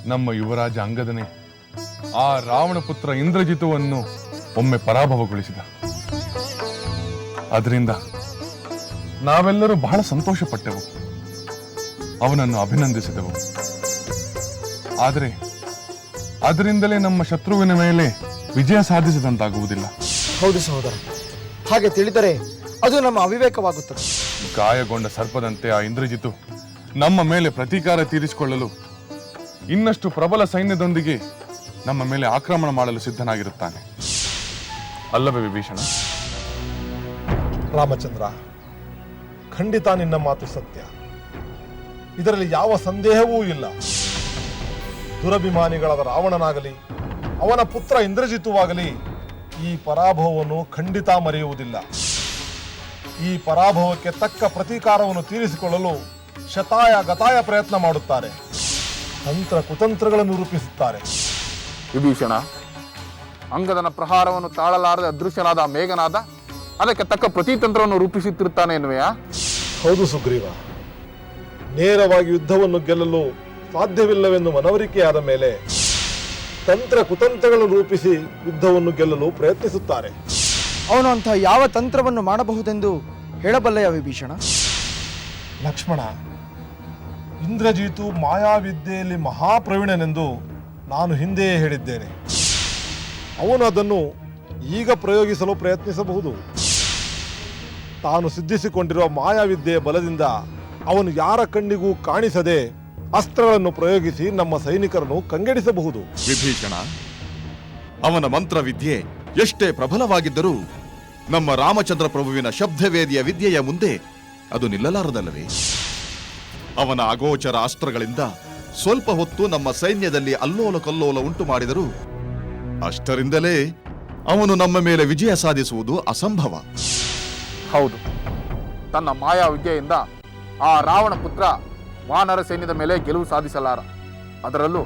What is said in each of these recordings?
ನಮ್ಮ ಯುವರಾಜ ಅಂಗದನೇ ಆ ರಾವಣ ಪುತ್ರ ಇಂದ್ರಜಿತುವನ್ನು ಒಮ್ಮೆ ಪರಾಭವಗೊಳಿಸಿದ. ಅದರಿಂದ ನಾವೆಲ್ಲರೂ ಬಹಳ ಸಂತೋಷ ಪಟ್ಟೆವು, ಅವನನ್ನು ಅಭಿನಂದಿಸಿದೆವು. ಆದರೆ ಅದರಿಂದಲೇ ನಮ್ಮ ಶತ್ರುವಿನ ಮೇಲೆ ವಿಜಯ ಸಾಧಿಸಿದಂತಾಗುವುದಿಲ್ಲ. ಹೌದು ಸಹೋದರ, ಹಾಗೆ ತಿಳಿದರೆ ಅದು ನಮ್ಮ ಅವಿವೇಕವಾಗುತ್ತದೆ. ಗಾಯಗೊಂಡ ಸರ್ಪದಂತೆ ಆ ಇಂದ್ರಜಿತು ನಮ್ಮ ಮೇಲೆ ಪ್ರತೀಕಾರ ತೀರಿಸಿಕೊಳ್ಳಲು ಇನ್ನಷ್ಟು ಪ್ರಬಲ ಸೈನ್ಯದೊಂದಿಗೆ ನಮ್ಮ ಮೇಲೆ ಆಕ್ರಮಣ ಮಾಡಲು ಸಿದ್ಧನಾಗಿರುತ್ತಾನೆ, ಅಲ್ಲವೇ ವಿಭೀಷಣ? ರಾಮಚಂದ್ರ, ಖಂಡಿತ ನಿನ್ನ ಮಾತು ಸತ್ಯ, ಇದರಲ್ಲಿ ಯಾವ ಸಂದೇಹವೂ ಇಲ್ಲ. ದುರಭಿಮಾನಿಗಳಾದ ರಾವಣನಾಗಲಿ ಅವನ ಪುತ್ರ ಇಂದ್ರಜಿತುವಾಗಲಿ ಈ ಪರಾಭವವನ್ನು ಖಂಡಿತ ಮರೆಯುವುದಿಲ್ಲ. ಈ ಪರಾಭವಕ್ಕೆ ತಕ್ಕ ಪ್ರತೀಕಾರವನ್ನು ತೀರಿಸಿಕೊಳ್ಳಲು ಶತಾಯ ಗತಾಯ ಪ್ರಯತ್ನ ಮಾಡುತ್ತಾರೆ, ತಂತ್ರ ಕುತಂತ್ರಗಳನ್ನು ರೂಪಿಸುತ್ತಾರೆ. ವಿಭೀಷಣ, ಅಂಗದನ ಪ್ರಹಾರವನ್ನು ತಾಳಲಾರದೆ ಅದೃಶ್ಯನಾದ ಮೇಘನಾದ ಅದಕ್ಕೆ ತಕ್ಕ ಪ್ರತಿತಂತ್ರವನ್ನು ರೂಪಿಸುತ್ತಿರುತ್ತಾನೆ ಎನ್ನುವೆಯಾ? ಹೌದು ಸುಗ್ರೀವ, ನೇರವಾಗಿ ಯುದ್ಧವನ್ನು ಗೆಲ್ಲಲು ಸಾಧ್ಯವಿಲ್ಲವೆಂದು ಮನವರಿಕೆಯಾದ ಮೇಲೆ ತಂತ್ರ ಕುತಂತ್ರಗಳನ್ನು ರೂಪಿಸಿ ಯುದ್ಧವನ್ನು ಗೆಲ್ಲಲು ಪ್ರಯತ್ನಿಸುತ್ತಾರೆ. ಅವನು ಅಂಥ ಯಾವ ತಂತ್ರವನ್ನು ಮಾಡಬಹುದೆಂದು ಹೇಳಬಲ್ಲೆಯ ವಿಭೀಷಣ? ಲಕ್ಷ್ಮಣ, ಇಂದ್ರಜಿತು ಮಾಯಾವಿದ್ಯೆಯಲ್ಲಿ ಮಹಾಪ್ರವೀಣನೆಂದು ನಾನು ಹಿಂದೆಯೇ ಹೇಳಿದ್ದೇನೆ. ಅವನು ಅದನ್ನು ಈಗ ಪ್ರಯೋಗಿಸಲು ಪ್ರಯತ್ನಿಸಬಹುದು. ತಾನು ಸಿದ್ಧಿಸಿಕೊಂಡಿರುವ ಮಾಯಾವಿದ್ಯೆಯ ಬಲದಿಂದ ಅವನು ಯಾರ ಕಣ್ಣಿಗೂ ಕಾಣಿಸದೆ ಅಸ್ತ್ರಗಳನ್ನು ಪ್ರಯೋಗಿಸಿ ನಮ್ಮ ಸೈನಿಕರನ್ನು ಕಂಗೆಡಿಸಬಹುದು. ವಿಭೀಷಣ, ಅವನ ಮಂತ್ರವಿದ್ಯೆ ಎಷ್ಟೇ ಪ್ರಬಲವಾಗಿದ್ದರೂ ನಮ್ಮ ರಾಮಚಂದ್ರ ಪ್ರಭುವಿನ ಶಬ್ದವೇದಿಯ ವಿದ್ಯೆಯ ಮುಂದೆ ಅದು ನಿಲ್ಲಲಾರದಲ್ಲವೇ? ಅವನ ಅಗೋಚರ ಅಸ್ತ್ರಗಳಿಂದ ಸ್ವಲ್ಪ ಹೊತ್ತು ನಮ್ಮ ಸೈನ್ಯದಲ್ಲಿ ಅಲ್ಲೋಲ ಕಲ್ಲೋಲ ಉಂಟು ಮಾಡಿದರೂ ಅಷ್ಟರಿಂದಲೇ ಅವನು ನಮ್ಮ ಮೇಲೆ ವಿಜಯ ಸಾಧಿಸುವುದು ಅಸಂಭವ. ಹೌದು, ತನ್ನ ಮಾಯಾ ವಿದ್ಯೆಯಿಂದ ಆ ರಾವಣ ಪುತ್ರ ವಾನರ ಸೈನ್ಯದ ಮೇಲೆ ಗೆಲುವು ಸಾಧಿಸಲಾರ. ಅದರಲ್ಲೂ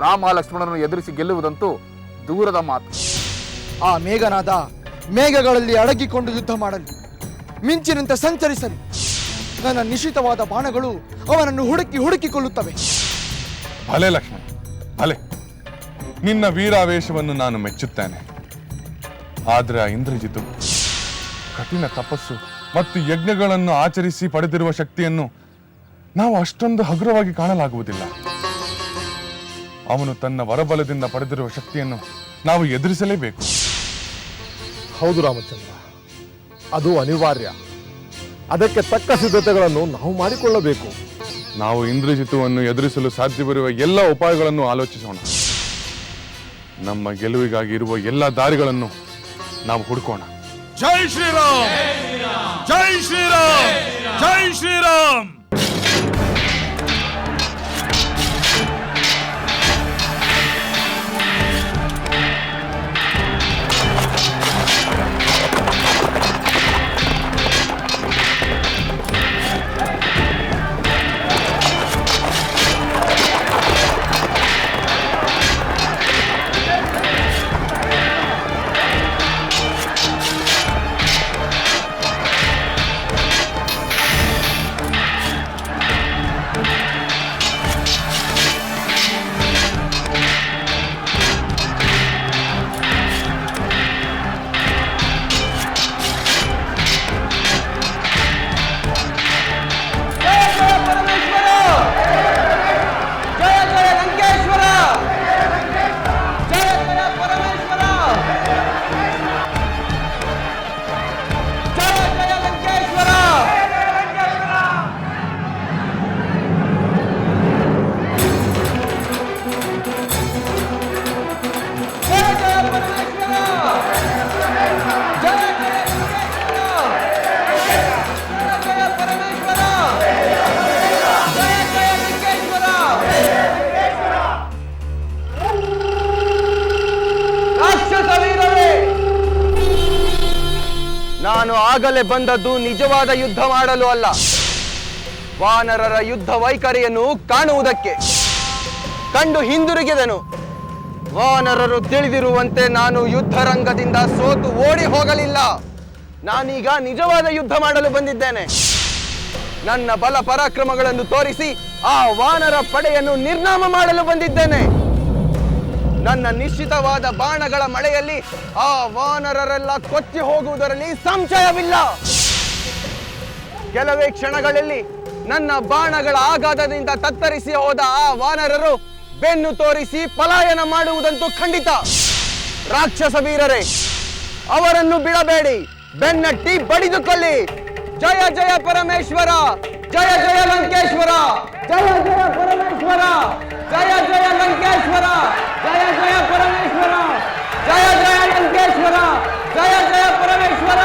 ರಾಮ ಲಕ್ಷ್ಮಣನನ್ನು ಎದುರಿಸಿ ಗೆಲ್ಲುವುದಂತೂ ದೂರದ ಮಾತು. ಆ ಮೇಘನಾದ ಮೇಘಗಳಲ್ಲಿ ಅಡಗಿಕೊಂಡು ಯುದ್ಧ ಮಾಡಲಿ, ಮಿಂಚಿನಂತೆ ಸಂಚರಿಸಲಿ. ನನ್ನ ನಿಶ್ಚಿತವಾದ ಬಾಣಗಳು ಅವನನ್ನು ಹುಡುಕಿಕೊಳ್ಳುತ್ತವೆ. ಭಲೆ ಲಕ್ಷ್ಮಣ, ಭಲೆ. ನಿನ್ನ ವೀರಾವೇಶವನ್ನು ನಾನು ಮೆಚ್ಚುತ್ತೇನೆ. ಆದರೆ ಆ ಇಂದ್ರಜಿತು ಕಠಿಣ ತಪಸ್ಸು ಮತ್ತು ಯಜ್ಞಗಳನ್ನು ಆಚರಿಸಿ ಪಡೆದಿರುವ ಶಕ್ತಿಯನ್ನು ನಾವು ಅಷ್ಟೊಂದು ಹಗುರವಾಗಿ ಕಾಣಲಾಗುವುದಿಲ್ಲ. ಅವನು ತನ್ನ ವರಬಲದಿಂದ ಪಡೆದಿರುವ ಶಕ್ತಿಯನ್ನು ನಾವು ಎದುರಿಸಲೇಬೇಕು. ಹೌದು ರಾಮಚಂದ್ರ, ಅದು ಅನಿವಾರ್ಯ. ಅದಕ್ಕೆ ತಕ್ಕ ಸಿದ್ಧತೆಗಳನ್ನು ನಾವು ಮಾಡಿಕೊಳ್ಳಬೇಕು. ನಾವು ಇಂದ್ರಜಿತುವನ್ನು ಎದುರಿಸಲು ಸಾಧ್ಯವಿರುವ ಎಲ್ಲ ಉಪಾಯಗಳನ್ನು ಆಲೋಚಿಸೋಣ. ನಮ್ಮ ಗೆಲುವಿಗಾಗಿ ಇರುವ ಎಲ್ಲ ದಾರಿಗಳನ್ನು ನಾವು ಹುಡುಕೋಣ. ಜೈ ಶ್ರೀರಾಮ್! ಜೈ ಶ್ರೀರಾಮ್! ಜೈ ಶ್ರೀರಾಮ್! ನಾನು ಆಗಲೇ ಬಂದದ್ದು ನಿಜವಾದ ಯುದ್ಧ ಮಾಡಲು ಅಲ್ಲ, ವಾನರರ ಯುದ್ಧ ವೈಖರಿಯನ್ನು ಕಾಣುವುದಕ್ಕೆ. ಕಂಡು ಹಿಂದಿರುಗಿದನು. ವಾನರರು ತಿಳಿದಿರುವಂತೆ ನಾನು ಯುದ್ಧ ರಂಗದಿಂದ ಸೋತು ಓಡಿ ಹೋಗಲಿಲ್ಲ. ನಾನೀಗ ನಿಜವಾದ ಯುದ್ಧ ಮಾಡಲು ಬಂದಿದ್ದೇನೆ. ನನ್ನ ಬಲ ಪರಾಕ್ರಮಗಳನ್ನು ತೋರಿಸಿ ಆ ವಾನರ ಪಡೆಯನ್ನು ನಿರ್ನಾಮ ಮಾಡಲು ಬಂದಿದ್ದೇನೆ. ನನ್ನ ನಿಶ್ಚಿತವಾದ ಬಾಣಗಳ ಮಳೆಯಲ್ಲಿ ಆ ವಾನರರೆಲ್ಲ ಕೊಚ್ಚಿ ಹೋಗುವುದರಲ್ಲಿ ಸಂಶಯವಿಲ್ಲ. ಕೆಲವೇ ಕ್ಷಣಗಳಲ್ಲಿ ನನ್ನ ಬಾಣಗಳ ಆಘಾತದಿಂದ ತತ್ತರಿಸಿ ಹೋದ ಆ ವಾನರರು ಬೆನ್ನು ತೋರಿಸಿ ಪಲಾಯನ ಮಾಡುವುದಂತೂ ಖಂಡಿತ. ರಾಕ್ಷಸ ವೀರರೇ, ಅವರನ್ನು ಬಿಡಬೇಡಿ, ಬೆನ್ನಟ್ಟಿ ಬಡಿದುಕೊಳ್ಳಿ. ಜಯ ಜಯ ಪರಮೇಶ್ವರ, ಜಯ ಜಯ ಲಂಕೇಶ್ವರ, ಜಯ ಜಯ ಪರಮೇಶ್ವರ, ಜಯ ಜಯ ಲಂಕೇಶ್ವರ, ಜಯ ಜಯ ಪರಮೇಶ್ವರ, ಜಯ ಜಯ ಲಂಕೇಶ್ವರ, ಜಯ ಜಯ ಪರಮೇಶ್ವರ.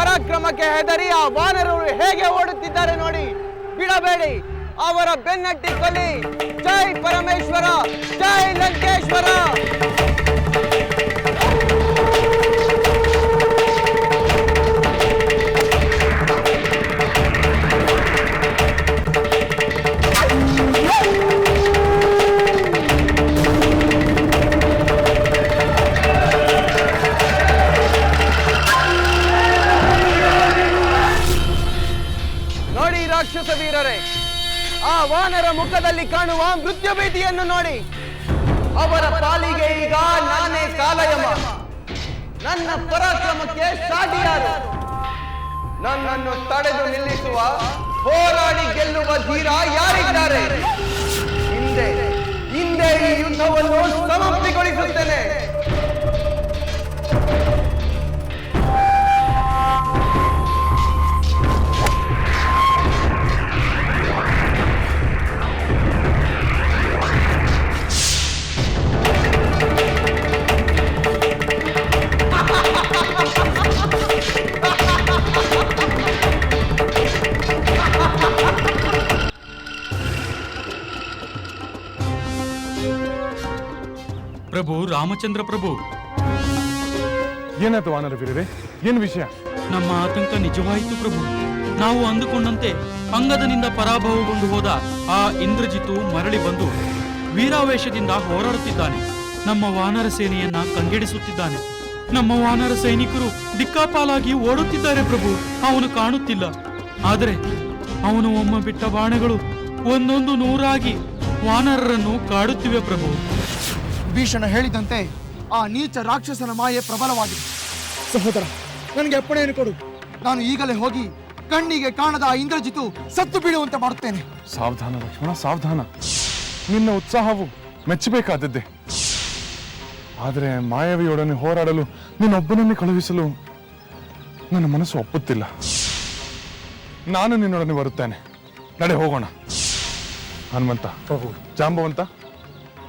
ಪರಾಕ್ರಮಕ್ಕೆ ಹೆದರಿ ಆ ವಾನರರು ಹೇಗೆ ಓಡುತ್ತಿದ್ದಾರೆ ನೋಡಿ. ಬಿಡಬೇಡಿ, ಅವರ ಬೆನ್ನಟ್ಟಿ ಕೊಲಿ. ಜೈ ಪರಮೇಶ್ವರ, ಜೈ ಲಂಕೇಶ್ವರ. ನೋಡಿ ರಾಕ್ಷಸ ವೀರರೇ, ಆ ವಾನರ ಮುಖದಲ್ಲಿ ಕಾಣುವ ಮೃತ್ಯು ಭೀತಿಯನ್ನು ನೋಡಿ. ಅವರ ಪಾಲಿಗೆ ಈಗ ನಾನೇ ಕಾಲಯಮ. ನನ್ನ ಪರಾಕ್ರಮಕ್ಕೆ ಸಾಟಿಯಾರು. ನನ್ನನ್ನು ತಡೆದು ನಿಲ್ಲಿಸುವ, ಹೋರಾಡಿ ಗೆಲ್ಲುವ ಧೀರ ಯಾರಿದ್ದಾರೆ? ಹಿಂದೆ ಹಿಂದೆ ಈ ಯುದ್ಧವನ್ನು ಸಮಾಪ್ತಿಗೊಳಿಸುತ್ತೇನೆ. ಪ್ರಭು ರಾಮಚಂದ್ರ ಪ್ರಭು, ಏನಾಯ್ತು ವಾನರ ವೀರರೇ? ಏನು ವಿಷಯ? ನಮ್ಮ ಆತಂಕ ನಿಜವಾಯಿತು ಪ್ರಭು. ನಾವು ಅಂದುಕೊಂಡಂತೆ ಅಂಗದನಿಂದ ಪರಾಭವಗೊಂಡು ಹೋದ ಆ ಇಂದ್ರಜಿತು ಮರಳಿ ಬಂದು ವೀರಾವೇಶದಿಂದ ಹೋರಾಡುತ್ತಿದ್ದಾನೆ. ನಮ್ಮ ವಾನರ ಸೇನೆಯನ್ನ ಕಂಗೆಡಿಸುತ್ತಿದ್ದಾನೆ. ನಮ್ಮ ವಾನರ ಸೈನಿಕರು ದಿಕ್ಕಾಪಾಲಾಗಿ ಓಡುತ್ತಿದ್ದಾರೆ ಪ್ರಭು. ಅವನು ಕಾಣುತ್ತಿಲ್ಲ. ಆದರೆ ಅವನು ಒಮ್ಮ ಬಿಟ್ಟ ಬಾಣಗಳು ಒಂದೊಂದು ನೂರಾಗಿ ವಾನರರನ್ನು ಕಾಡುತ್ತಿವೆ ಪ್ರಭು. ಭೀಷಣ ಹೇಳಿದಂತೆ ಆ ನೀಚ ರಾಕ್ಷಸನ ಮಾಯೆ ಪ್ರಬಲವಾಗಿದೆ. ಸಹೋದರ, ನನಗೆ ಅಪ್ಪಣೆಯನ್ನು ಕೊಡು. ನಾನು ಈಗಲೇ ಹೋಗಿ ಕಣ್ಣಿಗೆ ಕಾಣದ ಆ ಇಂದ್ರಜಿತು ಸತ್ತು ಬೀಳುವಂತೆ ಮಾಡುತ್ತೇನೆ. ಸಾವಧಾನ ಲಕ್ಷ್ಮಣ, ಸಾವಧಾನ. ನಿನ್ನ ಉತ್ಸಾಹವು ಮೆಚ್ಚಬೇಕಾದದ್ದೇ. ಆದರೆ ಮಾಯಾವಿಯೊಡನೆ ಹೋರಾಡಲು ನಿನ್ನೊಬ್ಬನನ್ನೇ ಕಳುಹಿಸಲು ನನ್ನ ಮನಸ್ಸು ಒಪ್ಪುತ್ತಿಲ್ಲ. ನಾನು ನಿನ್ನೊಡನೆ ಬರುತ್ತೇನೆ. ನಡೆ ಹೋಗೋಣ. ಹನುಮಂತ, ಪ್ರಭು. ಜಾಂಬವಂತ,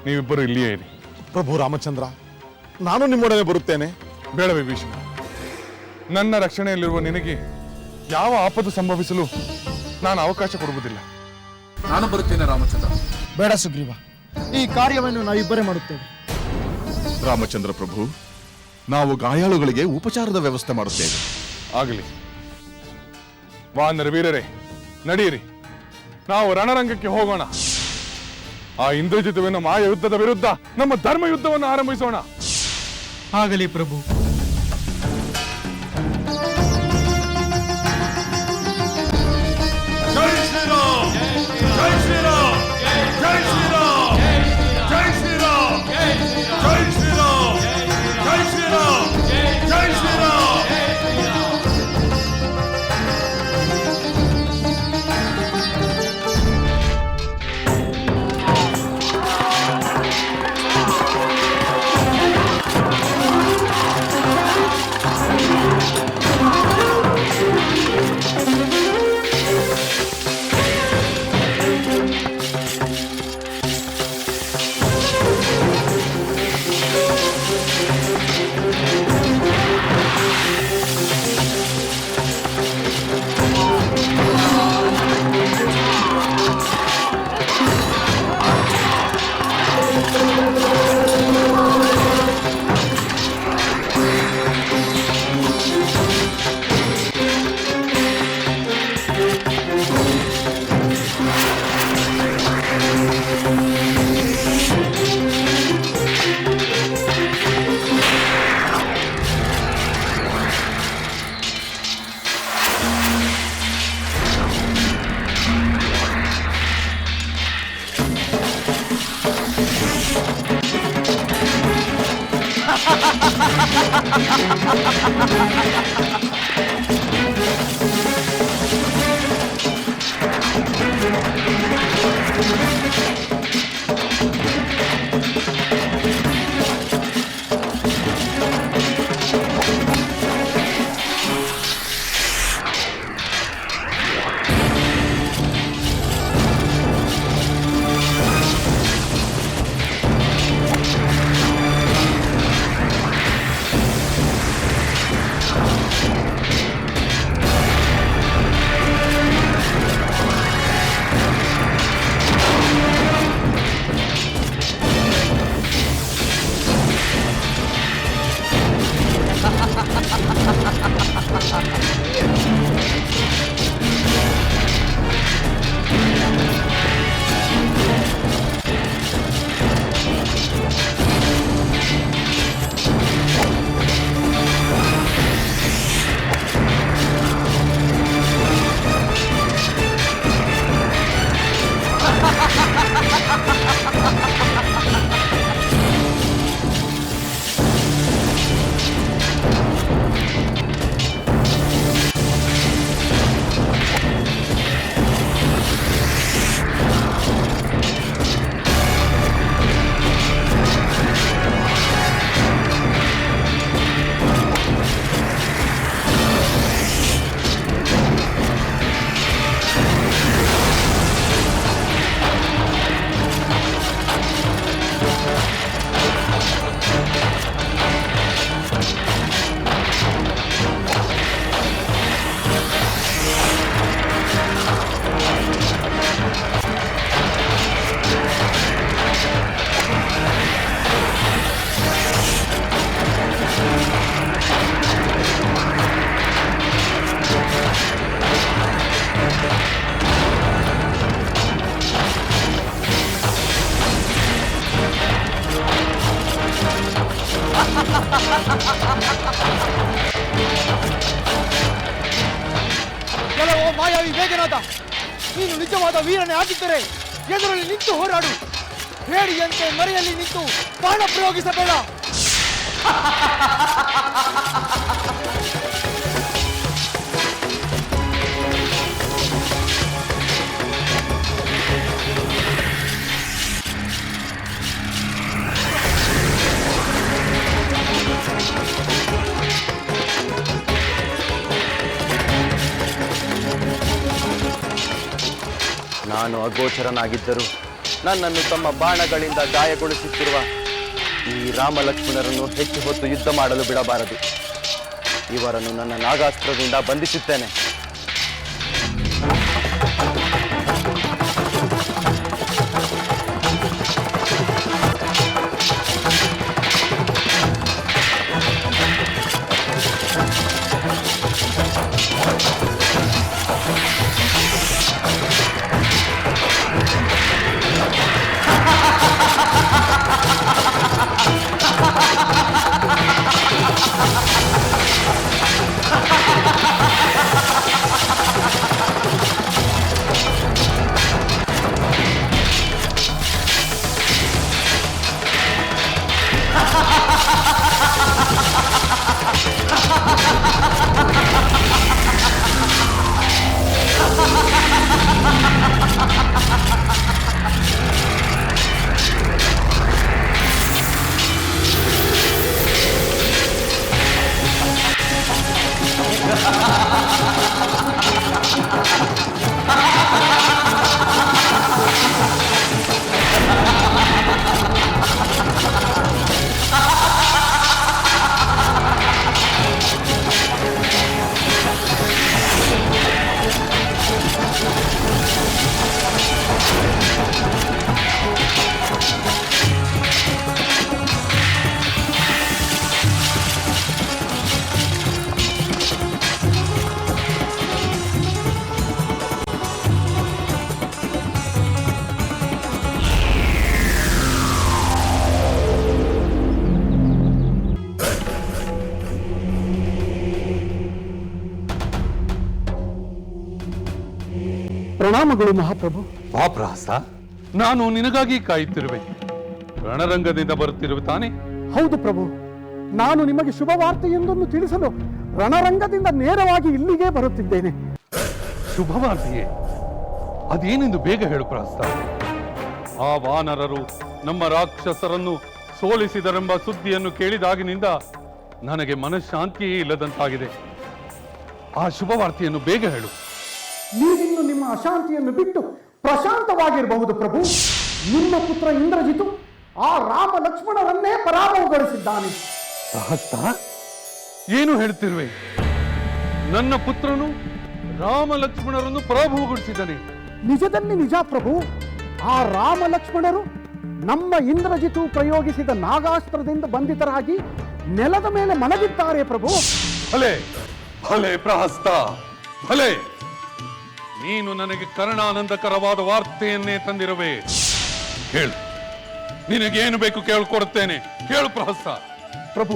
ನೀವಿಬ್ಬರು ಇಲ್ಲಿಯೇ ಇರಿ. ಪ್ರಭು ರಾಮಚಂದ್ರ, ನಾನು ನಿಮ್ಮೊಡನೆ ಬರುತ್ತೇನೆ. ಬೇಡ ವಿಭೀಷಣ, ನನ್ನ ರಕ್ಷಣೆಯಲ್ಲಿರುವ ನಿನಗೆ ಯಾವ ಆಪತ್ತು ಸಂಭವಿಸಲು ನಾನು ಅವಕಾಶ ಕೊಡುವುದಿಲ್ಲ. ನಾನು ಬರುತ್ತೇನೆ ರಾಮಚಂದ್ರ. ಬೇಡ ಸುಗ್ರೀವ, ಈ ಕಾರ್ಯವನ್ನು ನಾವಿಬ್ಬರೇ ಮಾಡುತ್ತೇವೆ. ರಾಮಚಂದ್ರ ಪ್ರಭು, ನಾವು ಗಾಯಾಳುಗಳಿಗೆ ಉಪಚಾರದ ವ್ಯವಸ್ಥೆ ಮಾಡುತ್ತೇವೆ. ಆಗಲಿ. ವಾನರ ವೀರರೇ, ನಡೆಯಿರಿ. ನಾವು ರಣರಂಗಕ್ಕೆ ಹೋಗೋಣ. ಆ ಇಂದ್ರಜಿತುವಿನ ಮಾಯ ಯುದ್ಧದ ವಿರುದ್ಧ ನಮ್ಮ ಧರ್ಮ ಯುದ್ಧವನ್ನು ಆರಂಭಿಸೋಣ. ಆಗಲಿ ಪ್ರಭು. ಜೈ ಶ್ರೀರಾಮ್, ಜೈ ಶ್ರೀರಾಮ್, ಜೈ ಶ್ರೀರಾಮ್, ಜೈ ಶ್ರೀರಾಮ್, ಜೈ ಶ್ರೀರಾಮ್, ಜೈ ಶ್ರೀರಾಮ್, ಜೈ ಶ್ರೀರಾಮ್. ಕೆಲವು ಮಾಯಾವಿ ವೇಗನಾದ, ನೀನು ನಿಜವಾದ ವೀರನೇ ಆಗಿದ್ದರೆ ಎದುರಲ್ಲಿ ನಿಂತು ಹೋರಾಡು. ಹೇಡಿಯಂತೆ ಮರೆಯಲ್ಲಿ ನಿಂತು ಬಾಣ ಪ್ರಯೋಗಿಸಬೇಡ. ನಾನು ಅಗೋಚರನಾಗಿದ್ದರೂ ನನ್ನನ್ನು ತಮ್ಮ ಬಾಣಗಳಿಂದ ಗಾಯಗೊಳಿಸುತ್ತಿರುವ ಈ ರಾಮ ಲಕ್ಷ್ಮಣರನ್ನು ಹೆಚ್ಚು ಹೊತ್ತು ಯುದ್ಧ ಮಾಡಲು ಬಿಡಬಾರದು. ಇವರನ್ನು ನನ್ನ ನಾಗಾಸ್ತ್ರದಿಂದ ಬಂಧಿಸುತ್ತೇನೆ. ಪ್ರಣಾಮಗಳು ಮಹಾಪ್ರಭು. ಪಾಪ್ರಹಸ್ತ, ನಾನು ನಿನಗಾಗಿ ಕಾಯುತ್ತಿರುವೆ. ರಣರಂಗದಿಂದ ಬರುತ್ತಿರುವೆ ತಾನೆ? ಹೌದು ಪ್ರಭು, ನಾನು ನಿಮಗೆ ಶುಭ ವಾರ್ತೆಯೊಂದನ್ನು ತಿಳಿಸಲು ರಣರಂಗದಿಂದ ನೇರವಾಗಿ ಇಲ್ಲಿಗೆ ಬರುತ್ತಿದ್ದೇನೆ. ಶುಭವಾರ್ತೆಯೇ? ಅದೇನೆಂದು ಬೇಗ ಹೇಳು ಪ್ರಹಸ್ತ. ಆ ವಾನರರು ನಮ್ಮ ರಾಕ್ಷಸರನ್ನು ಸೋಲಿಸಿದರೆಂಬ ಸುದ್ದಿಯನ್ನು ಕೇಳಿದಾಗಿನಿಂದ ನನಗೆ ಮನಃಶಾಂತಿಯೇ ಇಲ್ಲದಂತಾಗಿದೆ. ಆ ಶುಭವಾರ್ತೆಯನ್ನು ಬೇಗ ಹೇಳು. ನೀವಿನ್ನು ನಿಮ್ಮ ಅಶಾಂತಿಯನ್ನು ಬಿಟ್ಟು ಪ್ರಶಾಂತವಾಗಿರಬಹುದು ಪ್ರಭು. ನಿಮ್ಮ ಪುತ್ರ ಇಂದ್ರಜಿತು ಆ ರಾಮ ಲಕ್ಷ್ಮಣರನ್ನೇ ಪರಾಭವಗೊಳಿಸಿದ್ದಾನೆ. ಪ್ರಹಸ್ತ, ಏನು ಹೇಳ್ತಿರುವೆ? ನನ್ನ ಪುತ್ರನು ರಾಮ ಲಕ್ಷ್ಮಣರನ್ನು ಪರಾಭವಗೊಳಿಸಿದ್ದಾನೆ? ನಿಜದಲ್ಲಿ ನಿಜ ಪ್ರಭು. ಆ ರಾಮ ಲಕ್ಷ್ಮಣರು ನಮ್ಮ ಇಂದ್ರಜಿತು ಪ್ರಯೋಗಿಸಿದ ನಾಗಾಸ್ತ್ರದಿಂದ ಬಂಧಿತರಾಗಿ ನೆಲದ ಮೇಲೆ ಮಲಗಿದ್ದಾರೆ ಪ್ರಭು. ಭಲೆ ಭಲೆ ಪ್ರಹಸ್ತ, ಭಲೆ. ನೀನು ನನಗೆ ಕರ್ಣಾನಂದಕರವಾದ ವಾರ್ತೆಯನ್ನೇ ತಂದಿರುವೆ. ಹೇಳು, ನಿನಗೇನು ಬೇಕು ಕೇಳಿಕೊಡುತ್ತೇನೆ. ಹೇಳು ಪ್ರಹಸ್ತ. ಪ್ರಭು,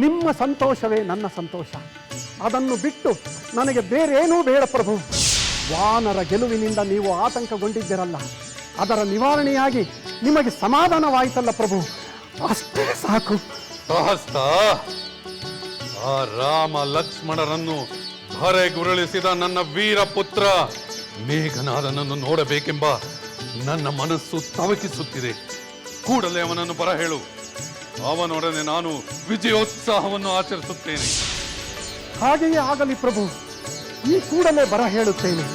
ನಿಮ್ಮ ಸಂತೋಷವೇ ನನ್ನ ಸಂತೋಷ. ಅದನ್ನು ಬಿಟ್ಟು ನನಗೆ ಬೇರೇನೂ ಬೇಡ ಪ್ರಭು. ವಾನರ ಗೆಲುವಿನಿಂದ ನೀವು ಆತಂಕಗೊಂಡಿದ್ದೀರಲ್ಲ, ಅದರ ನಿವಾರಣೆಯಾಗಿ ನಿಮಗೆ ಸಮಾಧಾನವಾಯಿತಲ್ಲ ಪ್ರಭು, ಅಷ್ಟೇ ಸಾಕು. ಪ್ರಹಸ್ತ, ಆ ರಾಮ ಲಕ್ಷ್ಮಣರನ್ನು ಹೊರೆಗುರುಳಿಸಿದ ನನ್ನ ವೀರ ಪುತ್ರ ಮೇಘನಾದನನ್ನು ನೋಡಬೇಕೆಂಬ ನನ್ನ ಮನಸ್ಸು ತವಕಿಸುತ್ತಿದೆ. ಕೂಡಲೇ ಅವನನ್ನು ಬರ ಹೇಳು. ಅವನೊಡನೆ ನಾನು ವಿಜಯೋತ್ಸಾಹವನ್ನು ಆಚರಿಸುತ್ತೇನೆ. ಹಾಗೆಯೇ ಆಗಲಿ ಪ್ರಭು, ಈ ಕೂಡಲೇ ಬರ ಹೇಳುತ್ತೇನೆ.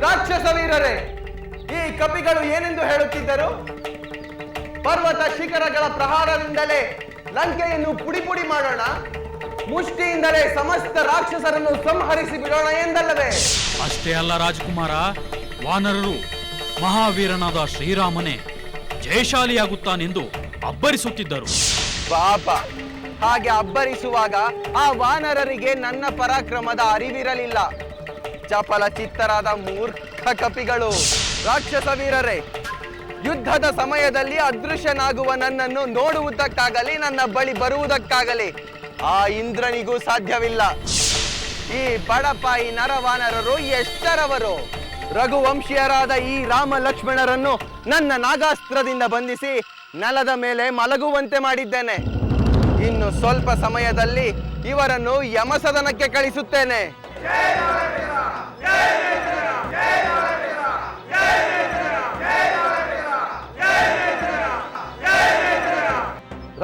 ರಾಕ್ಷಸ ವೀರರೇ, ಈ ಕಪಿಗಳು ಏನೆಂದು ಹೇಳುತ್ತಿದ್ದರು? ಪರ್ವತ ಶಿಖರಗಳ ಪ್ರಹಾರದಿಂದಲೇ ಲಂಕೆಯನ್ನು ಪುಡಿ ಪುಡಿ ಮಾಡೋಣ, ಮುಷ್ಟಿಯಿಂದಲೇ ಸಮಸ್ತ ರಾಕ್ಷಸರನ್ನು ಸಂಹರಿಸಿ ಬಿಡೋಣ ಎಂದಲ್ಲವೇ? ಅಷ್ಟೇ ಅಲ್ಲ ರಾಜಕುಮಾರ, ವಾನರರು ಮಹಾವೀರನಾದ ಶ್ರೀರಾಮನೇ ಜಯಶಾಲಿಯಾಗುತ್ತಾನೆಂದು ಅಬ್ಬರಿಸುತ್ತಿದ್ದರು. ಪಾಪ, ಹಾಗೆ ಅಬ್ಬರಿಸುವಾಗ ಆ ವಾನರರಿಗೆ ನನ್ನ ಪರಾಕ್ರಮದ ಅರಿವಿರಲಿಲ್ಲ. ಚಪಲ ಚಿತ್ತರಾದ ಮೂರ್ಖ ಕಪಿಗಳು. ರಾಕ್ಷಸ ವೀರರೇ, ಯುದ್ಧದ ಸಮಯದಲ್ಲಿ ಅದೃಶ್ಯನಾಗುವ ನನ್ನನ್ನು ನೋಡುವುದಕ್ಕಾಗಲಿ ನನ್ನ ಬಳಿ ಬರುವುದಕ್ಕಾಗಲಿ ಆ ಇಂದ್ರನಿಗೂ ಸಾಧ್ಯವಿಲ್ಲ. ಈ ಬಡಪಾಯಿ ನರವಾನರರು ಎಷ್ಟರವರು? ರಘುವಂಶೀಯರಾದ ಈ ರಾಮ ಲಕ್ಷ್ಮಣರನ್ನು ನನ್ನ ನಾಗಾಸ್ತ್ರದಿಂದ ಬಂಧಿಸಿ ನೆಲದ ಮೇಲೆ ಮಲಗುವಂತೆ ಮಾಡಿದ್ದೇನೆ. ಇನ್ನು ಸ್ವಲ್ಪ ಸಮಯದಲ್ಲಿ ಇವರನ್ನು ಯಮಸದನಕ್ಕೆ ಕಳಿಸುತ್ತೇನೆ.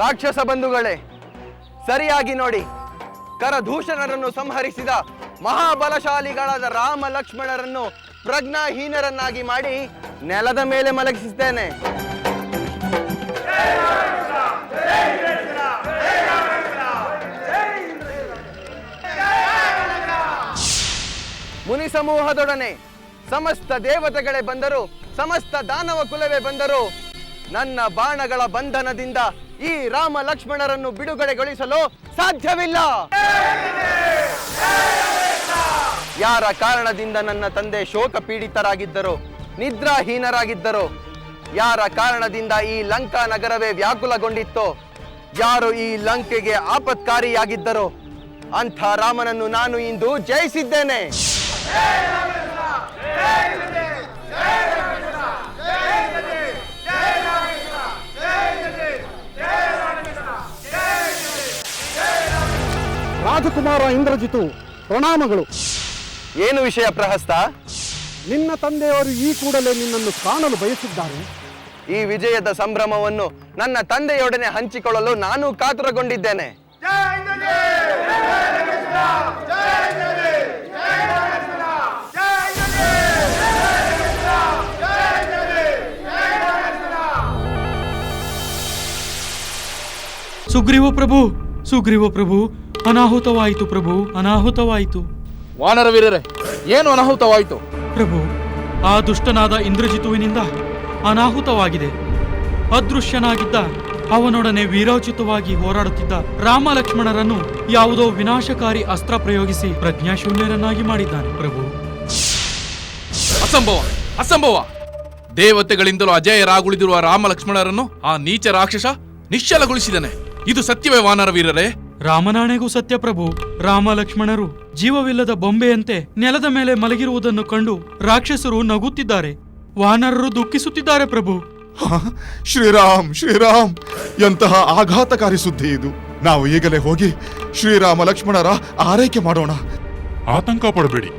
ರಾಕ್ಷಸ ಬಂಧುಗಳೇ, ಸರಿಯಾಗಿ ನೋಡಿ, ಕರದೂಷಣರನ್ನು ಸಂಹರಿಸಿದ ಮಹಾಬಲಶಾಲಿಗಳಾದ ರಾಮ ಲಕ್ಷ್ಮಣರನ್ನು ಪ್ರಜ್ಞಾಹೀನರನ್ನಾಗಿ ಮಾಡಿ ನೆಲದ ಮೇಲೆ ಮಲಗಿಸಿದ್ದೇನೆ. ಮುನಿ ಸಮೂಹದೊಡನೆ ಸಮಸ್ತ ದೇವತೆಗಳೇ ಬಂದರು, ಸಮಸ್ತ ದಾನವ ಕುಲವೇ ಬಂದರು. ನನ್ನ ಬಾಣಗಳ ಬಂಧನದಿಂದ ಈ ರಾಮ ಲಕ್ಷ್ಮಣರನ್ನು ಬಿಡುಗಡೆಗೊಳಿಸಲು ಸಾಧ್ಯವಿಲ್ಲ. ಯಾರ ಕಾರಣದಿಂದ ನನ್ನ ತಂದೆ ಶೋಕ ಪೀಡಿತರಾಗಿದ್ದರು, ನಿದ್ರಾಹೀನರಾಗಿದ್ದರು, ಯಾರ ಕಾರಣದಿಂದ ಈ ಲಂಕಾ ನಗರವೇ ವ್ಯಾಕುಲಗೊಂಡಿತ್ತೋ, ಯಾರು ಈ ಲಂಕೆಗೆ ಆಪತ್ಕಾರಿಯಾಗಿದ್ದರೋ ಅಂಥ ರಾಮನನ್ನು ನಾನು ಇಂದು ಜಯಿಸಿದ್ದೇನೆ. ರಾಜಕುಮಾರ ಇಂದ್ರಜಿತು, ಪ್ರಣಾಮಗಳು. ಏನು ವಿಷಯ ಪ್ರಹಸ್ತ? ನಿನ್ನ ತಂದೆಯವರು ಈ ಕೂಡಲೇ ನಿನ್ನನ್ನು ಕಾಣಲು ಬಯಸಿದ್ದಾರೆ. ಈ ವಿಜಯದ ಸಂಭ್ರಮವನ್ನು ನನ್ನ ತಂದೆಯೊಡನೆ ಹಂಚಿಕೊಳ್ಳಲು ನಾನು ಕಾತುರಗೊಂಡಿದ್ದೇನೆ. ಸುಗ್ರೀವ ಪ್ರಭು, ಸುಗ್ರೀವ ಪ್ರಭು, ಅನಾಹುತವಾಯಿತು ಪ್ರಭು, ಅನಾಹುತವಾಯಿತು. ವಾನರ ವೀರರೇ, ಏನು ಅನಾಹುತವಾಯಿತು? ಪ್ರಭು, ಆ ದುಷ್ಟನಾದ ಇಂದ್ರಜಿತುವಿನಿಂದ ಅನಾಹುತವಾಗಿದೆ. ಅದೃಶ್ಯನಾಗಿದ್ದ ಅವನೊಡನೆ ವೀರೋಚಿತವಾಗಿ ಹೋರಾಡುತ್ತಿದ್ದ ರಾಮ ಲಕ್ಷ್ಮಣರನ್ನು ಯಾವುದೋ ವಿನಾಶಕಾರಿ ಅಸ್ತ್ರ ಪ್ರಯೋಗಿಸಿ ಪ್ರಜ್ಞಾಶೂನ್ಯರನ್ನಾಗಿ ಮಾಡಿದ್ದಾನೆ ಪ್ರಭು. ಅಸಂಭವ, ಅಸಂಭವ! ದೇವತೆಗಳಿಂದಲೂ ಅಜೇಯರಾಗುಳಿದಿರುವ ರಾಮ ಲಕ್ಷ್ಮಣರನ್ನು ಆ ನೀಚ ರಾಕ್ಷಸ ನಿಶ್ಚಲಗೊಳಿಸಿದನೆ. ಇದು ಸತ್ಯವೇ ವಾನರ ವೀರರೇ? ರಾಮನಾಣೆಗೂ ಸತ್ಯ ಪ್ರಭು. ರಾಮ ಲಕ್ಷ್ಮಣರು ಜೀವವಿಲ್ಲದ ಬೊಂಬೆಯಂತೆ ನೆಲದ ಮೇಲೆ ಮಲಗಿರುವುದನ್ನು ಕಂಡು ರಾಕ್ಷಸರು ನಗುತ್ತಿದ್ದಾರೆ, ವಾನರರು ದುಃಖಿಸುತ್ತಿದ್ದಾರೆ ಪ್ರಭು. ಶ್ರೀರಾಮ್, ಶ್ರೀರಾಮ್! ಎಂತಹ ಆಘಾತಕಾರಿ ಸುದ್ದಿ ಇದು. ನಾವು ಈಗಲೇ ಹೋಗಿ ಶ್ರೀರಾಮ ಲಕ್ಷ್ಮಣರ ಆರೈಕೆ ಮಾಡೋಣ. ಆತಂಕ ಪಡಬೇಡಿ,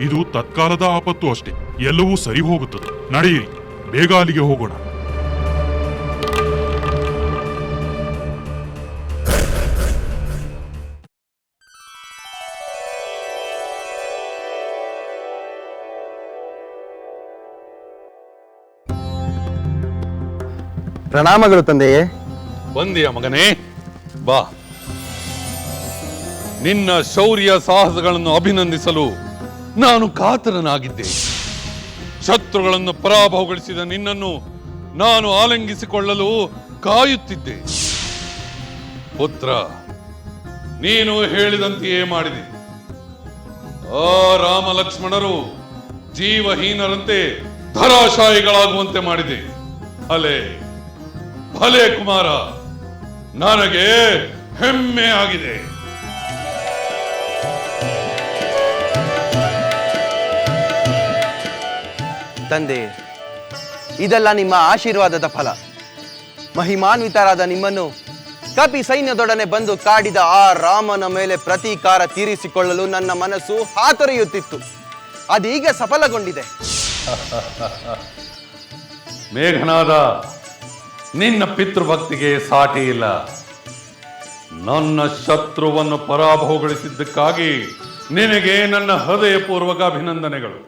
ಇದು ತತ್ಕಾಲದ ಆಪತ್ತು ಅಷ್ಟೇ. ಎಲ್ಲವೂ ಸರಿ ಹೋಗುತ್ತದೆ. ನಡೆಯಿರಿ, ಬೇಗ ಅಲ್ಲಿಗೆ ಹೋಗೋಣ. ಪ್ರಣಾಮಗಳು ತಂದೆಯೇ. ಬಂದಿಯ ಮಗನೇ, ಬಾ. ನಿನ್ನ ಶೌರ್ಯ ಸಾಹಸಗಳನ್ನು ಅಭಿನಂದಿಸಲು ನಾನು ಕಾತರನಾಗಿದ್ದೆ. ಶತ್ರುಗಳನ್ನು ಪರಾಭವಗೊಳಿಸಿದ ನಿನ್ನನ್ನು ನಾನು ಆಲಿಂಗಿಸಿಕೊಳ್ಳಲು ಕಾಯುತ್ತಿದ್ದೆ. ಪುತ್ರ, ನೀನು ಹೇಳಿದಂತೆಯೇ ಮಾಡಿದೆ. ಆ ರಾಮ ಲಕ್ಷ್ಮಣರು ಜೀವಹೀನರಂತೆ ಧರಾಶಾಯಿಗಳಾಗುವಂತೆ ಮಾಡಿದೆ. ಭಲೆ ಭಲೆ ಕುಮಾರ, ನನಗೆ ಹೆಮ್ಮೆ ಆಗಿದೆ. ತಂದೆ, ಇದೆಲ್ಲ ನಿಮ್ಮ ಆಶೀರ್ವಾದದ ಫಲ. ಮಹಿಮಾನ್ವಿತರಾದ ನಿಮ್ಮನ್ನು ಕಪಿ ಸೈನ್ಯದೊಡನೆ ಬಂದು ಕಾಡಿದ ಆ ರಾಮನ ಮೇಲೆ ಪ್ರತೀಕಾರ ತೀರಿಸಿಕೊಳ್ಳಲು ನನ್ನ ಮನಸ್ಸು ಹಾತೊರೆಯುತ್ತಿತ್ತು. ಅದೀಗ ಸಫಲಗೊಂಡಿದೆ. ಮೇಘನಾದ, ನಿನ್ನ ಪಿತೃಭಕ್ತಿಗೆ ಸಾಟಿ ಇಲ್ಲ. ನನ್ನ ಶತ್ರುವನ್ನು ಪರಾಭವಗೊಳಿಸಿದ್ದಕ್ಕಾಗಿ ನಿನಗೆ ನನ್ನ ಹೃದಯಪೂರ್ವಕ ಅಭಿನಂದನೆಗಳು.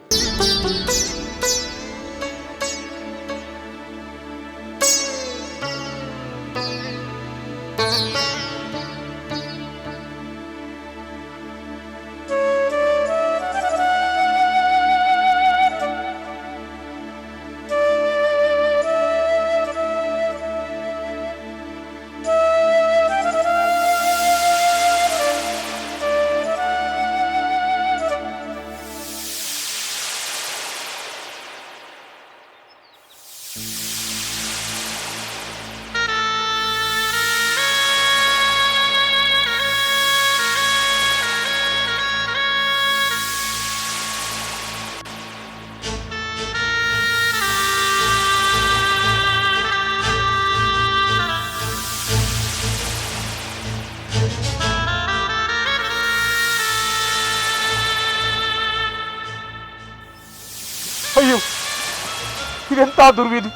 ಇದೆಂತಹ ದುರ್ವಿಧಿ,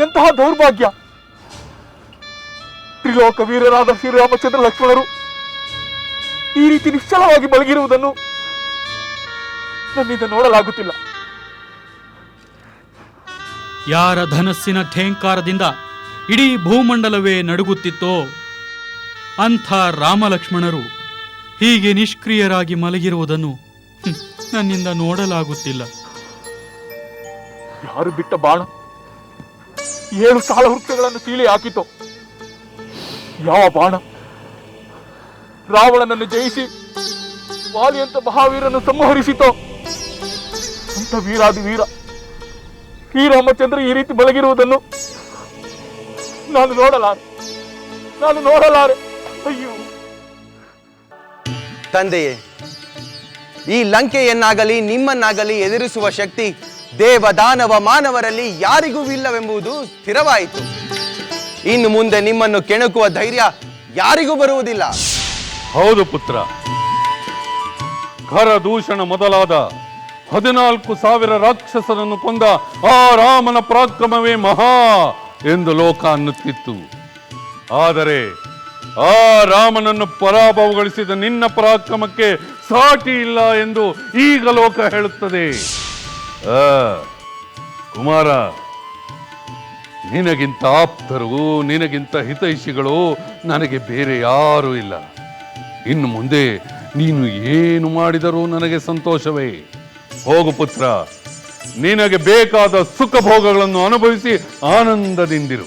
ಎಂತಹ ದೌರ್ಭಾಗ್ಯ! ತ್ರಿಲೋಕ ವೀರರಾದ ಶ್ರೀರಾಮಚಂದ್ರ ಲಕ್ಷ್ಮಣರು ಈ ರೀತಿ ನಿಶ್ಚಲವಾಗಿ ಮಲಗಿರುವುದನ್ನು ನನ್ನಿಂದ ನೋಡಲಾಗುತ್ತಿಲ್ಲ. ಯಾರ ಧನಸ್ಸಿನ ಠೇಂಕಾರದಿಂದ ಇಡೀ ಭೂಮಂಡಲವೇ ನಡುಗುತ್ತಿತ್ತೋ ಅಂಥ ರಾಮಲಕ್ಷ್ಮಣರು ಹೀಗೆ ನಿಷ್ಕ್ರಿಯರಾಗಿ ಮಲಗಿರುವುದನ್ನು ನನ್ನಿಂದ ನೋಡಲಾಗುತ್ತಿಲ್ಲ. ಯಾರು ಬಿಟ್ಟ ಬಾಣ 7 ಸಾಲ ವೃಕ್ಷಗಳನ್ನು ಸೀಳಿ ಹಾಕಿತೋ? ಯಾವ ಬಾಣ ರಾವಣನನ್ನು ಜಯಿಸಿ ವಾಲಿಯಂತ ಮಹಾವೀರನ್ನು ಸಂಹರಿಸಿತೋ? ಅಂತ ವೀರಾದಿ ವೀರ ಶ್ರೀರಾಮಚಂದ್ರ ಈ ರೀತಿ ಮಲಗಿರುವುದನ್ನು ನಾನು ನೋಡಲಾರೆ. ಅಯ್ಯೋ ತಂದೆಯೇ, ಈ ಲಂಕೆಯನ್ನಾಗಲಿ ನಿಮ್ಮನ್ನಾಗಲಿ ಎದುರಿಸುವ ಶಕ್ತಿ ದೇವ ದಾನವ ಮಾನವರಲ್ಲಿ ಯಾರಿಗೂ ಇಲ್ಲವೆಂಬುದು ಸ್ಥಿರವಾಯಿತು. ಇನ್ನು ಮುಂದೆ ನಿಮ್ಮನ್ನು ಕೆಣಕುವ ಧೈರ್ಯ ಯಾರಿಗೂ ಬರುವುದಿಲ್ಲ. ಹೌದು ಪುತ್ರ, ಖರದೂಷಣ ಮೊದಲಾದ 14,000 ರಾಕ್ಷಸರನ್ನು ಕೊಂದ ಆ ರಾಮನ ಪರಾಕ್ರಮವೇ ಮಹಾ ಎಂದು ಲೋಕ ಅನ್ನುತ್ತಿತ್ತು. ಆದರೆ ಆ ರಾಮನನ್ನು ಪರಾಭವಗೊಳಿಸಿದ ನಿನ್ನ ಪರಾಕ್ರಮಕ್ಕೆ ಸಾಟಿ ಇಲ್ಲ ಎಂದು ಈಗ ಲೋಕ ಹೇಳುತ್ತದೆ. ಕುಮಾರ, ನಿನಗಿಂತ ಆಪ್ತರು, ನಿನಗಿಂತ ಹಿತೈಷಿಗಳು ನನಗೆ ಬೇರೆ ಯಾರೂ ಇಲ್ಲ. ಇನ್ನು ಮುಂದೆ ನೀನು ಏನು ಮಾಡಿದರೂ ನನಗೆ ಸಂತೋಷವೇ. ಹೋಗು ಪುತ್ರ, ನಿನಗೆ ಬೇಕಾದ ಸುಖ ಭೋಗಗಳನ್ನು ಅನುಭವಿಸಿ ಆನಂದದಿಂದಿರು.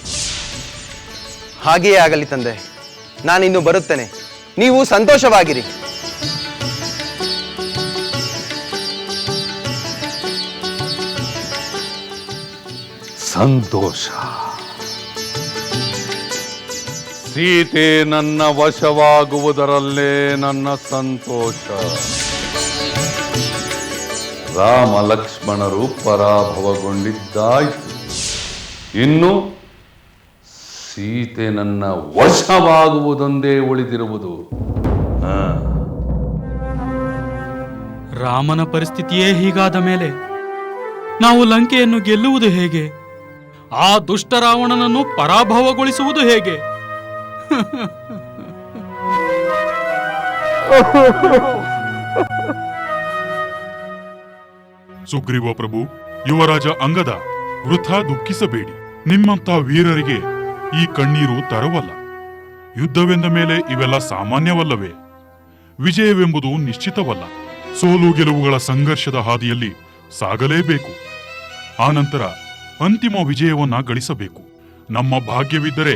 ಹಾಗೆಯೇ ಆಗಲಿ ತಂದೆ, ನಾನಿನ್ನು ಬರುತ್ತೇನೆ. ನೀವು ಸಂತೋಷವಾಗಿರಿ. ಸಂತೋಷ. ಸೀತೆ ನನ್ನ ವಶವಾಗುವುದರಲ್ಲೇ ನನ್ನ ಸಂತೋಷ. ರಾಮ ಲಕ್ಷ್ಮಣರು ಪರಾಭವಗೊಂಡಿದ್ದಾಯ್ತು. ಇನ್ನು ಸೀತೆ ನನ್ನ ವಶವಾಗುವುದೊಂದೇ ಉಳಿದಿರುವುದು. ರಾಮನ ಪರಿಸ್ಥಿತಿಯೇ ಹೀಗಾದ ಮೇಲೆ ನಾವು ಲಂಕೆಯನ್ನು ಗೆಲ್ಲುವುದು ಹೇಗೆ? ಆ ದುಷ್ಟ ರಾವಣನನ್ನು ಪರಾಭವಗೊಳಿಸುವುದು ಹೇಗೆ? ಸುಗ್ರೀವ ಪ್ರಭು, ಯುವರಾಜ ಅಂಗದ, ವೃಥಾ ದುಃಖಿಸಬೇಡಿ. ನಿಮ್ಮಂತ ವೀರರಿಗೆ ಈ ಕಣ್ಣೀರು ತರವಲ್ಲ. ಯುದ್ಧವೆಂದ ಮೇಲೆ ಇವೆಲ್ಲ ಸಾಮಾನ್ಯವಲ್ಲವೇ? ವಿಜಯವೆಂಬುದು ನಿಶ್ಚಿತವಲ್ಲ. ಸೋಲು ಗೆಲುವುಗಳ ಸಂಘರ್ಷದ ಹಾದಿಯಲ್ಲಿ ಸಾಗಲೇಬೇಕು. ಆನಂತರ ಅಂತಿಮ ವಿಜಯವನ್ನ ಗಳಿಸಬೇಕು. ನಮ್ಮ ಭಾಗ್ಯವಿದ್ದರೆ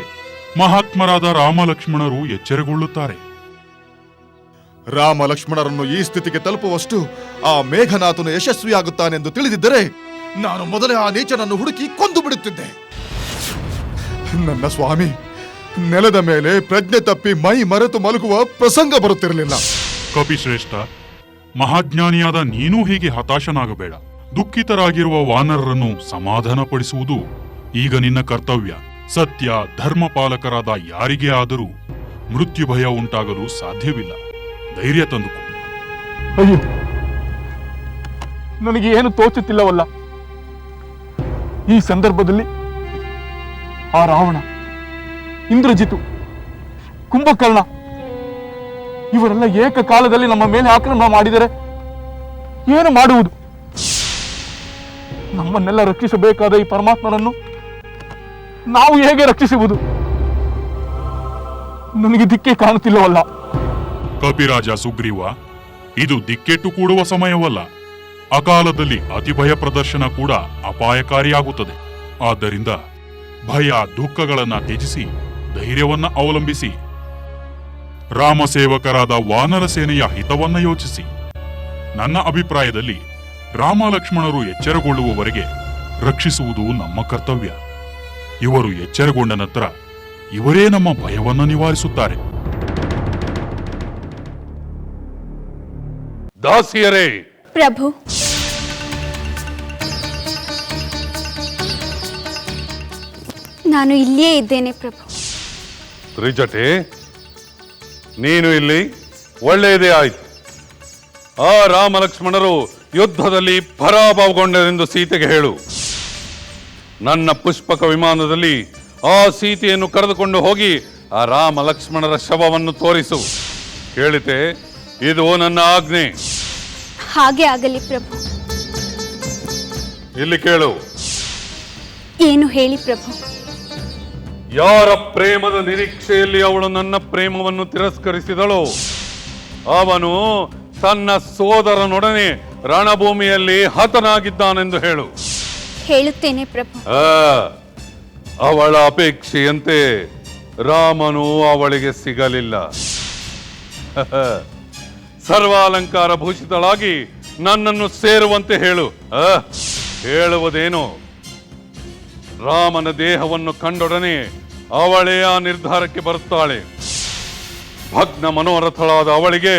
ಮಹಾತ್ಮರಾದ ರಾಮಲಕ್ಷ್ಮಣರು ಎಚ್ಚರಗೊಳ್ಳುತ್ತಾರೆ. ರಾಮ ಲಕ್ಷ್ಮಣರನ್ನು ಈ ಸ್ಥಿತಿಗೆ ತಲುಪುವಷ್ಟು ಆ ಮೇಘನಾಥನು ಯಶಸ್ವಿಯಾಗುತ್ತಾನೆಂದು ತಿಳಿದಿದ್ದರೆ ನಾನು ಮೊದಲೇ ಆ ನೀಚನನ್ನು ಹುಡುಕಿ ಕೊಂದು ಬಿಡುತ್ತಿದ್ದೆ. ನನ್ನ ಸ್ವಾಮಿ ನೆಲದ ಮೇಲೆ ಪ್ರಜ್ಞೆ ತಪ್ಪಿ ಮೈ ಮರೆತು ಮಲಗುವ ಪ್ರಸಂಗ ಬರುತ್ತಿರಲಿಲ್ಲ. ಕಪಿಶ್ರೇಷ್ಠ, ಮಹಾಜ್ಞಾನಿಯಾದ ನೀನೂ ಹೀಗೆ ಹತಾಶನಾಗಬೇಡ. ದುಃಖಿತರಾಗಿರುವ ವಾನರರನ್ನು ಸಮಾಧಾನಪಡಿಸುವುದು ಈಗ ನಿನ್ನ ಕರ್ತವ್ಯ. ಸತ್ಯ ಧರ್ಮಪಾಲಕರಾದ ಯಾರಿಗೇ ಆದರೂ ಮೃತ್ಯು ಭಯ ಉಂಟಾಗಲು ಸಾಧ್ಯವಿಲ್ಲ. ಧೈರ್ಯ ತಂದುಕೋ. ಅಯ್ಯೋ, ನನಗೆ ಏನು ತೋಚುತ್ತಿಲ್ಲವಲ್ಲ. ಈ ಸಂದರ್ಭದಲ್ಲಿ ಆ ರಾವಣ, ಇಂದ್ರಜಿತು, ಕುಂಭಕರ್ಣ ಇವರೆಲ್ಲ ಏಕಕಾಲದಲ್ಲಿ ನಮ್ಮ ಮೇಲೆ ಆಕ್ರಮಣ ಮಾಡಿದರೆ ಏನು ಮಾಡುವುದು? ನಮ್ಮನ್ನೆಲ್ಲ ರಕ್ಷಿಸಬೇಕಾದ ಈ ಪರಮಾತ್ಮನನ್ನು ನಾವು ಹೇಗೆ ರಕ್ಷಿಸುವುದು? ನನಗೆ ದಿಕ್ಕೇ ಕಾಣುತ್ತಿಲ್ಲವಲ್ಲ. ಕಪಿರಾಜ ಸುಗ್ರೀವ, ಇದು ದಿಕ್ಕೆಟ್ಟು ಕೂಡುವ ಸಮಯವಲ್ಲ. ಅಕಾಲದಲ್ಲಿ ಅತಿ ಭಯ ಪ್ರದರ್ಶನ ಕೂಡ ಅಪಾಯಕಾರಿಯಾಗುತ್ತದೆ. ಆದ್ದರಿಂದ ಭಯ ದುಃಖಗಳನ್ನ ತ್ಯಜಿಸಿ ಧೈರ್ಯವನ್ನ ಅವಲಂಬಿಸಿ ರಾಮಸೇವಕರಾದ ವಾನರ ಸೇನೆಯ ಹಿತವನ್ನ ಯೋಚಿಸಿ. ನನ್ನ ಅಭಿಪ್ರಾಯದಲ್ಲಿ ರಾಮ ಲಕ್ಷ್ಮಣರು ಎಚ್ಚರಗೊಳ್ಳುವವರೆಗೆ ರಕ್ಷಿಸುವುದು ನಮ್ಮ ಕರ್ತವ್ಯ. ಇವರು ಎಚ್ಚರಗೊಂಡ ನಂತರ ಇವರೇ ನಮ್ಮ ಭಯವನ್ನ ನಿವಾರಿಸುತ್ತಾರೆ. ದಾಸಿಯರೇ, ಪ್ರಭು, ನಾನು ಇಲ್ಲಿಯೇ ಇದ್ದೇನೆ ಪ್ರಭು. ತ್ರಿಜಟೆ, ನೀನು ಇಲ್ಲಿ ಒಳ್ಳೆಯದೇ ಆಯ್ತು. ಆ ರಾಮ ಲಕ್ಷ್ಮಣರು ಯುದ್ಧದಲ್ಲಿ ಪರಾಭವಗೊಂಡರೆಂದು ಸೀತೆಗೆ ಹೇಳು. ನನ್ನ ಪುಷ್ಪಕ ವಿಮಾನದಲ್ಲಿ ಆ ಸೀತೆಯನ್ನು ಕರೆದುಕೊಂಡು ಹೋಗಿ ಆ ರಾಮ ಲಕ್ಷ್ಮಣರ ಶವವನ್ನು ತೋರಿಸು. ಕೇಳಿತೆ? ಇದು ನನ್ನ ಆಜ್ಞೆ. ಹಾಗೆ ಆಗಲಿ ಪ್ರಭು. ಇಲ್ಲಿ ಕೇಳು. ಏನು ಹೇಳಿ ಪ್ರಭು? ಯಾರ ಪ್ರೇಮದ ನಿರೀಕ್ಷೆಯಲ್ಲಿ ಅವಳು ನನ್ನ ಪ್ರೇಮವನ್ನು ತಿರಸ್ಕರಿಸಿದಳು, ಅವನು ತನ್ನ ಸೋದರನೊಡನೆ ರಣಭೂಮಿಯಲ್ಲಿ ಹತನಾಗಿದ್ದಾನೆಂದು ಹೇಳು. ಹೇಳುತ್ತೇನೆ ಪ್ರಭು. ಅವಳ ಅಪೇಕ್ಷೆಯಂತೆ ರಾಮನು ಅವಳಿಗೆ ಸಿಗಲಿಲ್ಲ. ಸರ್ವಾಲಂಕಾರ ಭೂಷಿತಳಾಗಿ ನನ್ನನ್ನು ಸೇರುವಂತೆ ಹೇಳು. ಹೇಳುವುದೇನು? ರಾಮನ ದೇಹವನ್ನು ಕಂಡೊಡನೆ ಅವಳೇ ಆ ನಿರ್ಧಾರಕ್ಕೆ ಬರುತ್ತಾಳೆ. ಭಗ್ನ ಮನೋರಥಳಾದ ಅವಳಿಗೆ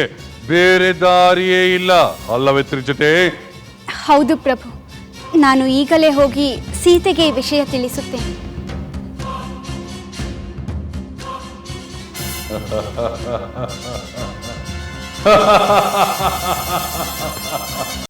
ಬೇರೆ ದಾರಿಯೇ ಇಲ್ಲ, ಅಲ್ಲವೇ ತ್ರಿಜಟೆ? ಹೌದು ಪ್ರಭು. ನಾನು ಈಗಲೇ ಹೋಗಿ ಸೀತೆಗೆ ಈ ವಿಷಯ ತಿಳಿಸುತ್ತೇನೆ.